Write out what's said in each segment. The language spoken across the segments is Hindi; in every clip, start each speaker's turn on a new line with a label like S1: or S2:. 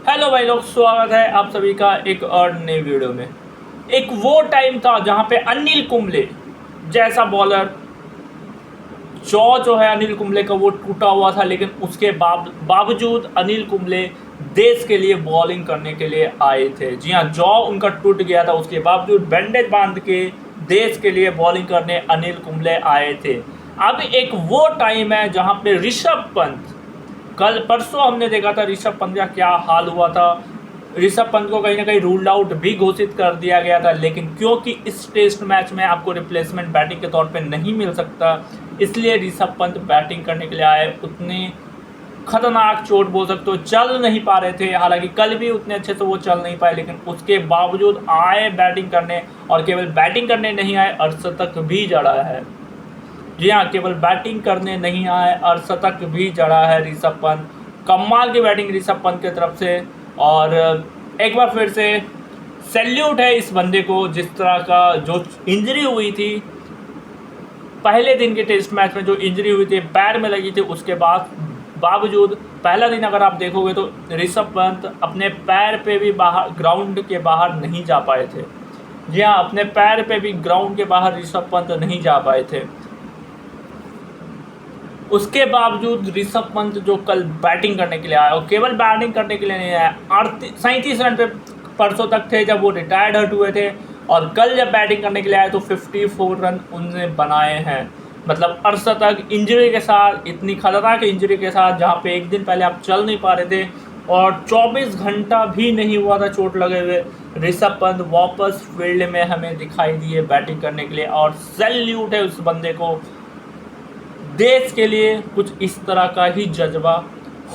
S1: हेलो भाई लोग, स्वागत है आप सभी का एक और नई वीडियो में। एक वो टाइम था जहां पे अनिल कुंबले जैसा बॉलर, जॉ जो है अनिल कुंबले का वो टूटा हुआ था, लेकिन उसके बावजूद अनिल कुंबले देश के लिए बॉलिंग करने के लिए आए थे। जी हाँ, जॉ उनका टूट गया था, उसके बावजूद बैंडेज बांध के देश के लिए बॉलिंग करने अनिल कुंबले आए थे। अब एक वो टाइम है जहां पे ऋषभ पंत, कल परसों हमने देखा था ऋषभ पंत का क्या हाल हुआ था। ऋषभ पंत को कहीं ना कहीं रूल्ड आउट भी घोषित कर दिया गया था, लेकिन क्योंकि इस टेस्ट मैच में आपको रिप्लेसमेंट बैटिंग के तौर पे नहीं मिल सकता, इसलिए ऋषभ पंत बैटिंग करने के लिए आए। उतने खतरनाक चोट बोल सकते हो, चल नहीं पा रहे थे। हालांकि कल भी उतने अच्छे से वो चल नहीं पाए, लेकिन उसके बावजूद आए बैटिंग करने, और केवल बैटिंग करने नहीं आए, अर्धशतक भी जड़ा है। जी हाँ, केवल बैटिंग करने नहीं आए, अर्धशतक भी जड़ा है ऋषभ पंत। कमाल की बैटिंग ऋषभ पंत की तरफ से, और एक बार फिर से सैल्यूट है इस बंदे को। जिस तरह का जो इंजरी हुई थी पहले दिन के टेस्ट मैच में, जो इंजरी हुई थी पैर में लगी थी, उसके बावजूद पहला दिन अगर आप देखोगे तो ऋषभ पंत अपने पैर पे भी बाहर, ग्राउंड के बाहर नहीं जा पाए थे। जी हाँ, अपने पैर पे भी ग्राउंड के बाहर ऋषभ पंत नहीं जा पाए थे। उसके बावजूद ऋषभ पंत जो कल बैटिंग करने के लिए आया, और केवल बैटिंग करने के लिए नहीं आया, 37 रन पे परसों तक थे जब वो रिटायर्ड हट हुए थे, और कल जब बैटिंग करने के लिए आए तो 54 रन उनने बनाए हैं। मतलब अर्धशतक इंजरी के साथ, इतनी खतरनाक इंजरी के साथ, जहाँ पे एक दिन पहले आप चल नहीं पा रहे थे और 24 घंटा भी नहीं हुआ था चोट लगे हुए, ऋषभ पंत वापस फील्ड में हमें दिखाई दिए बैटिंग करने के लिए। और सैल्यूट है उस बंदे को। देश के लिए कुछ इस तरह का ही जज्बा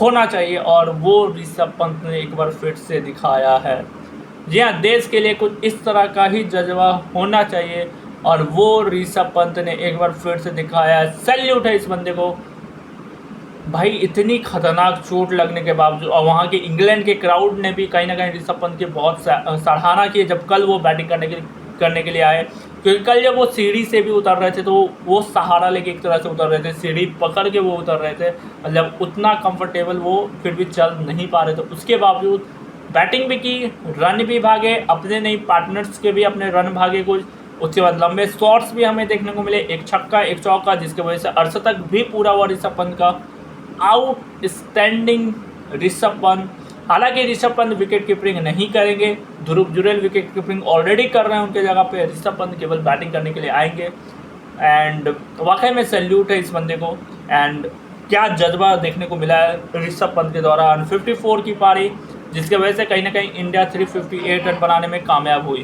S1: होना चाहिए, और वो ऋषभ पंत ने एक बार फिर से दिखाया है। जी हाँ, देश के लिए कुछ इस तरह का ही जज्बा होना चाहिए, और वो ऋषभ पंत ने एक बार फिर से दिखाया है। सैल्यूट है इस बंदे को भाई। इतनी खतरनाक चोट लगने के बावजूद, और वहाँ के इंग्लैंड के क्राउड ने भी कहीं ना कहीं ऋषभ पंत की बहुत सराहना की जब कल वो बैटिंग करने के लिए आए। क्योंकि कल जब वो सीढ़ी से भी उतर रहे थे तो वो सहारा लेके एक तरह से उतर रहे थे, सीढ़ी पकड़ के वो उतर रहे थे। मतलब उतना कंफर्टेबल वो फिर भी चल नहीं पा रहे थे। उसके बावजूद बैटिंग भी की, रन भी भागे, अपने नहीं पार्टनर्स के भी अपने रन भागे कुछ। उसके बाद लंबे शॉट्स भी हमें देखने को मिले, एक छक्का एक चौका, जिसकी वजह से अर्धशतक भी पूरा हुआ ऋषभ पंत का। आउटस्टैंडिंग ऋषभ पंत। हालांकि ऋषभ पंत विकेट कीपिंग नहीं करेंगे, ध्रुव जुरेल विकेट कीपिंग ऑलरेडी कर रहे हैं उनके जगह पे। ऋषभ पंत केवल बैटिंग करने के लिए आएंगे, एंड वाकई में सैल्यूट है इस बंदे को। एंड क्या जज्बा देखने को मिला है ऋषभ पंत के द्वारा। 54 की पारी, जिसकी वजह से कहीं ना कहीं इंडिया 358 रन बनाने में कामयाब हुई।